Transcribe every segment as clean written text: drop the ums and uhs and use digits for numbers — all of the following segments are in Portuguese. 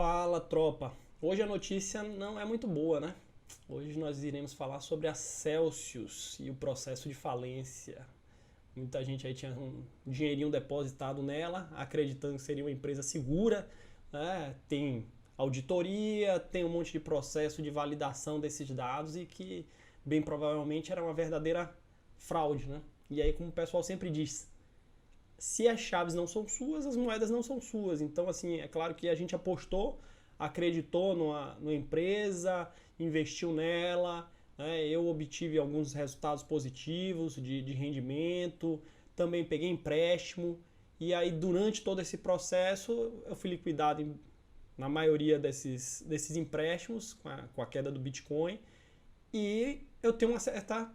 Fala, tropa. Hoje a notícia não é muito boa, né? Hoje nós iremos falar sobre a Celsius e o processo de falência. Muita gente aí tinha um dinheirinho depositado nela, acreditando que seria uma empresa segura, né? Tem auditoria, tem um monte de processo de validação desses dados e que bem provavelmente era uma verdadeira fraude, né? E aí, como o pessoal sempre diz, se as chaves não são suas, as moedas não são suas. Então, assim, é claro que a gente apostou, acreditou numa empresa, investiu nela, né? Eu obtive alguns resultados positivos de rendimento, também peguei empréstimo, e aí durante todo esse processo eu fui liquidado na maioria desses empréstimos com a queda do Bitcoin, e eu tenho uma certa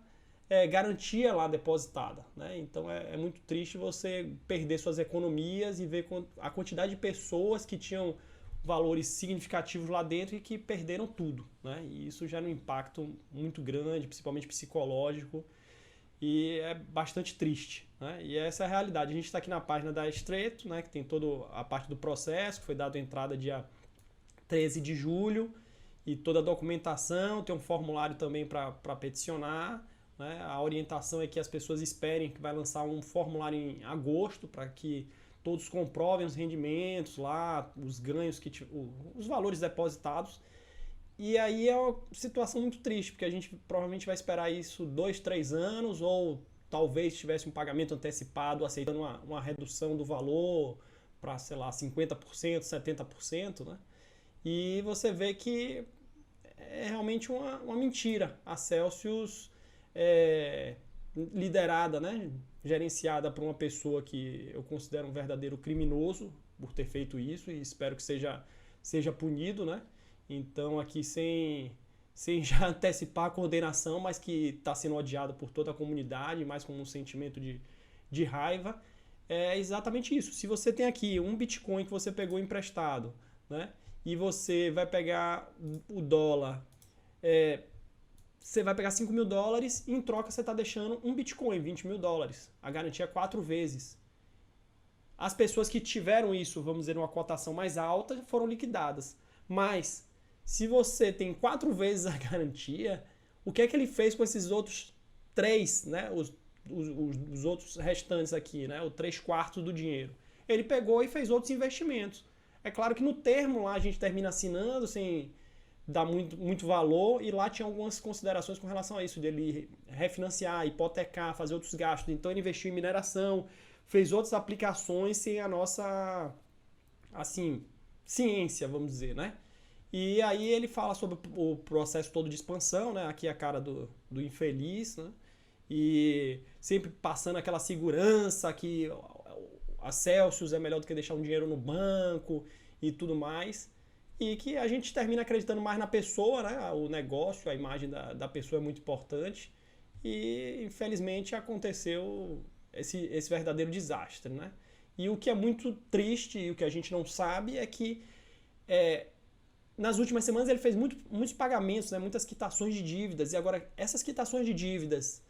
garantia lá depositada, né? Então é muito triste você perder suas economias e ver a quantidade de pessoas que tinham valores significativos lá dentro e que perderam tudo, né? E isso gera um impacto muito grande, principalmente psicológico, e é bastante triste, né? E essa é a realidade. A gente está aqui na página da Estreito, né, que tem toda a parte do processo, que foi dado entrada dia 13 de julho, e toda a documentação, tem um formulário também para peticionar, né? A orientação é que as pessoas esperem que vai lançar um formulário em agosto para que todos comprovem os rendimentos lá, os ganhos, os valores depositados. E aí é uma situação muito triste, porque a gente provavelmente vai esperar isso 2, 3 anos, ou talvez tivesse um pagamento antecipado aceitando uma redução do valor para, sei lá, 50%, 70%, né? E você vê que é realmente uma mentira. A Celsius é liderada, né, gerenciada por uma pessoa que eu considero um verdadeiro criminoso por ter feito isso, e espero que seja punido, né? Então aqui sem já antecipar a condenação, mas que está sendo odiado por toda a comunidade, mais como um sentimento de raiva, é exatamente isso. Se você tem aqui um Bitcoin que você pegou emprestado, né, e você vai pegar o dólar, você vai pegar 5 mil dólares e em troca você está deixando um Bitcoin, 20 mil dólares. A garantia é 4 vezes. As pessoas que tiveram isso, vamos dizer, uma cotação mais alta, foram liquidadas. Mas, se você tem 4 vezes a garantia, o que é que ele fez com esses outros 3, né? Os outros restantes aqui, né? O 3/4 do dinheiro. Ele pegou e fez outros investimentos. É claro que no termo lá a gente termina assinando sem dar muito valor, e lá tinha algumas considerações com relação a isso, dele refinanciar, hipotecar, fazer outros gastos. Então ele investiu em mineração, fez outras aplicações sem a nossa, assim, ciência, vamos dizer, né? E aí ele fala sobre o processo todo de expansão, né? Aqui é a cara do infeliz, né? E sempre passando aquela segurança que a Celsius é melhor do que deixar um dinheiro no banco e tudo mais. E que a gente termina acreditando mais na pessoa, né? O negócio, a imagem da pessoa é muito importante. E infelizmente aconteceu esse verdadeiro desastre, né? E o que é muito triste e o que a gente não sabe é que nas últimas semanas ele fez muitos pagamentos, né? Muitas quitações de dívidas. E agora essas quitações de dívidas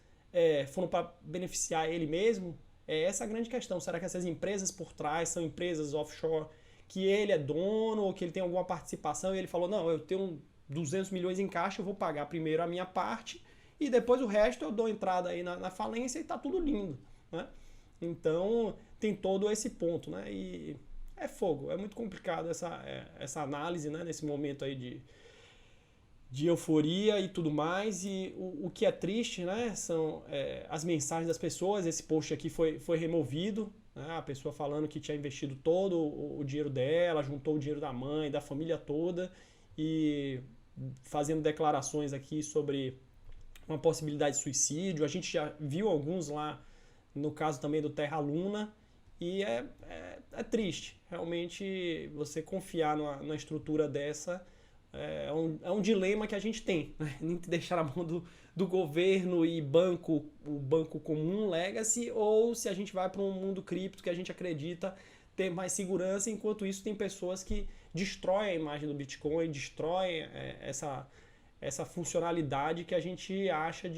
foram para beneficiar ele mesmo? Essa é a grande questão. Será que essas empresas por trás são empresas offshore que ele é dono ou que ele tem alguma participação, e ele falou, não, eu tenho 200 milhões em caixa, eu vou pagar primeiro a minha parte e depois o resto eu dou entrada aí na falência e tá tudo lindo, né? Então tem todo esse ponto, né? E é fogo, é muito complicado essa análise, né? Nesse momento aí de euforia e tudo mais. E o que é triste, né, são as mensagens das pessoas. Esse post aqui foi removido, né, a pessoa falando que tinha investido todo o dinheiro dela, juntou o dinheiro da mãe, da família toda, e fazendo declarações aqui sobre uma possibilidade de suicídio. A gente já viu alguns lá, no caso também do Terra Luna, e é triste. Realmente, você confiar numa estrutura dessa é um dilema que a gente tem, né? Deixar na mão do governo e o banco comum, legacy, ou se a gente vai para um mundo cripto que a gente acredita ter mais segurança, enquanto isso tem pessoas que destroem a imagem do Bitcoin, destroem essa funcionalidade que a gente acha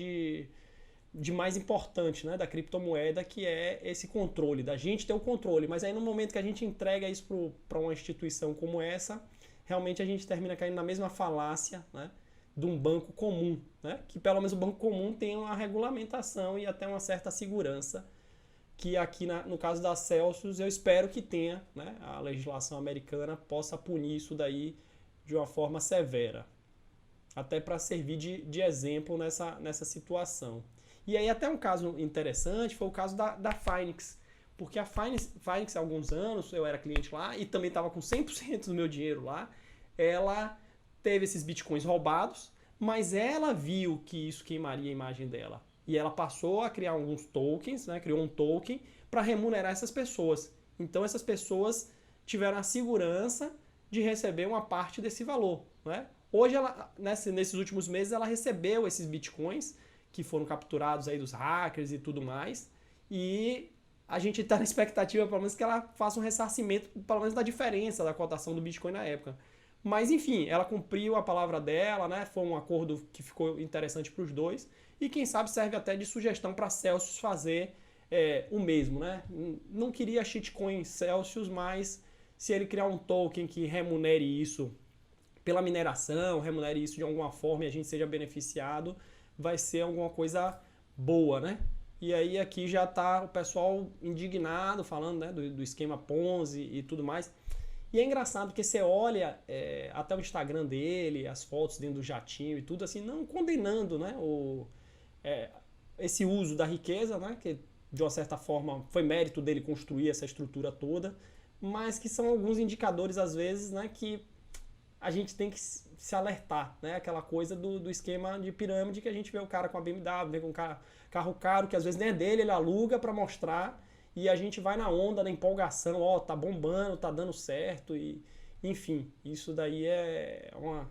de mais importante, né, da criptomoeda, que é esse controle, da gente ter o controle. Mas aí no momento que a gente entrega isso para uma instituição como essa, realmente a gente termina caindo na mesma falácia, né, de um banco comum, né, que pelo menos o banco comum tem uma regulamentação e até uma certa segurança, que aqui no caso da Celsius eu espero que tenha, né, a legislação americana possa punir isso daí de uma forma severa, até para servir de exemplo nessa situação. E aí até um caso interessante foi o caso da Finex, porque a Finex há alguns anos, eu era cliente lá e também estava com 100% do meu dinheiro lá, ela teve esses bitcoins roubados, mas ela viu que isso queimaria a imagem dela. E ela passou a criar alguns tokens, né, criou um token para remunerar essas pessoas. Então essas pessoas tiveram a segurança de receber uma parte desse valor, né? Hoje, ela, nesses últimos meses, ela recebeu esses bitcoins que foram capturados aí dos hackers e tudo mais. E a gente está na expectativa, pelo menos, que ela faça um ressarcimento, pelo menos, da diferença da cotação do Bitcoin na época. Mas, enfim, ela cumpriu a palavra dela, né? Foi um acordo que ficou interessante para os dois. E, quem sabe, serve até de sugestão para Celsius fazer o mesmo, né? Não queria shitcoin Celsius, mas se ele criar um token que remunere isso pela mineração, remunere isso de alguma forma e a gente seja beneficiado, vai ser alguma coisa boa, né? E aí aqui já tá o pessoal indignado, falando, né, do esquema Ponzi e tudo mais. E é engraçado porque você olha até o Instagram dele, as fotos dentro do jatinho e tudo assim, não condenando, né, esse uso da riqueza, né, que de uma certa forma foi mérito dele construir essa estrutura toda, mas que são alguns indicadores às vezes, né, que a gente tem que se alertar, né? Aquela coisa do esquema de pirâmide que a gente vê o cara com a BMW, vê com um carro caro que às vezes nem é dele, ele aluga para mostrar e a gente vai na onda, na empolgação, ó, tá bombando, tá dando certo e enfim, isso daí é uma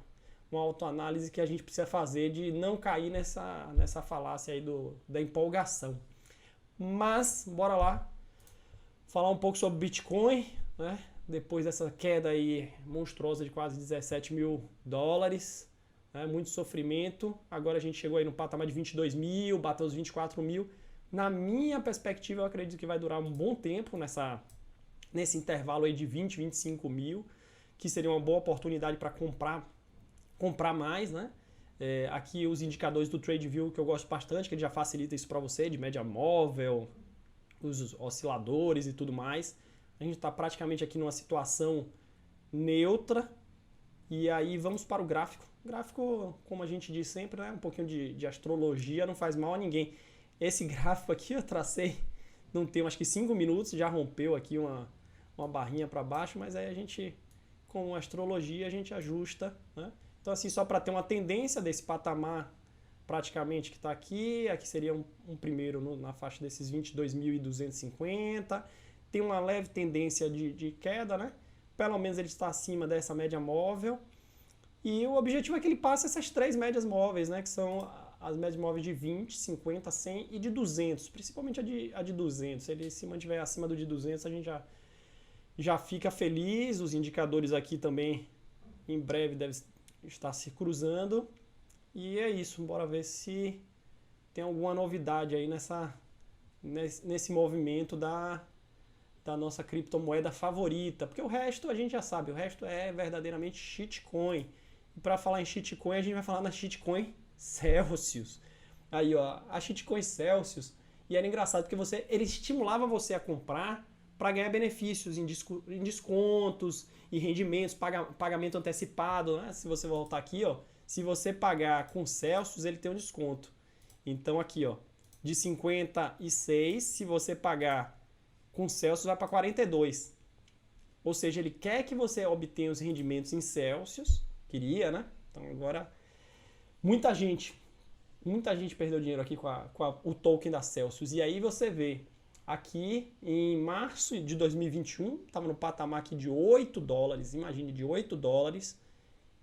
autoanálise que a gente precisa fazer de não cair nessa falácia aí da empolgação. Mas, bora lá, falar um pouco sobre Bitcoin, né? Depois dessa queda aí monstruosa de quase 17 mil dólares, né? Muito sofrimento. Agora a gente chegou aí no patamar de 22 mil, bateu os 24 mil. Na minha perspectiva, eu acredito que vai durar um bom tempo nesse intervalo aí de 20, 25 mil, que seria uma boa oportunidade para comprar mais, né? Aqui os indicadores do TradingView que eu gosto bastante, que ele já facilita isso para você, de média móvel, os osciladores e tudo mais. A gente está praticamente aqui numa situação neutra. E aí vamos para o gráfico. O gráfico, como a gente diz sempre, né, um pouquinho de astrologia, não faz mal a ninguém. Esse gráfico aqui eu tracei, não tem acho que 5 minutos, já rompeu aqui uma barrinha para baixo, mas aí a gente, com astrologia, a gente ajusta, né? Então assim, só para ter uma tendência desse patamar praticamente que está aqui seria um primeiro na faixa desses 22.250. Tem uma leve tendência de queda, né? Pelo menos ele está acima dessa média móvel. E o objetivo é que ele passe essas 3 médias móveis, né? Que são as médias móveis de 20, 50, 100 e de 200. Principalmente a de 200. Se ele se mantiver acima do de 200, a gente já fica feliz. Os indicadores aqui também, em breve, devem estar se cruzando. E é isso. Bora ver se tem alguma novidade aí nesse movimento da nossa criptomoeda favorita, porque o resto a gente já sabe, o resto é verdadeiramente shitcoin. E para falar em shitcoin, a gente vai falar na shitcoin Celsius. Aí, ó, a shitcoin Celsius, e era engraçado porque ele estimulava você a comprar para ganhar benefícios em descontos, em rendimentos, pagamento antecipado, né? Se você voltar aqui, ó, se você pagar com Celsius, ele tem um desconto. Então aqui, ó, de 56, se você pagar com Celsius vai para 42. Ou seja, ele quer que você obtenha os rendimentos em Celsius. Queria, né? Então agora muita gente perdeu dinheiro aqui com o token da Celsius. E aí você vê, aqui em março de 2021, estava no patamar aqui de 8 dólares. Imagine, de 8 dólares,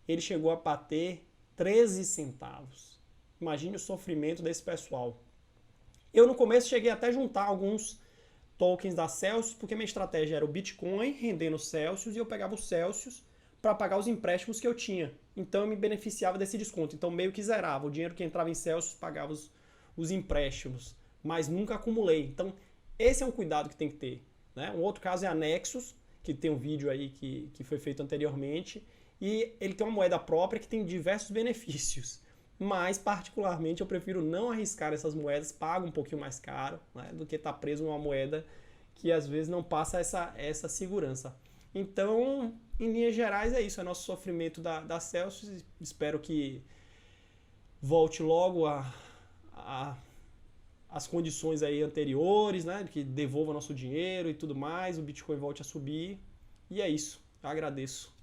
ele chegou a bater 13 centavos. Imagine o sofrimento desse pessoal. Eu no começo cheguei até a juntar alguns tokens da Celsius, porque minha estratégia era o Bitcoin rendendo Celsius e eu pegava o Celsius para pagar os empréstimos que eu tinha. Então eu me beneficiava desse desconto. Então meio que zerava. O dinheiro que entrava em Celsius pagava os empréstimos, mas nunca acumulei. Então, esse é um cuidado que tem que ter, né? Um outro caso é a Nexus, que tem um vídeo aí que foi feito anteriormente, e ele tem uma moeda própria que tem diversos benefícios. Mas, particularmente, eu prefiro não arriscar essas moedas, pago um pouquinho mais caro, né, do que estar preso numa moeda que às vezes não passa essa segurança. Então, em linhas gerais, é isso. É nosso sofrimento da Celsius. Espero que volte logo as condições aí anteriores, né, que devolva nosso dinheiro e tudo mais, o Bitcoin volte a subir. E é isso. Eu agradeço.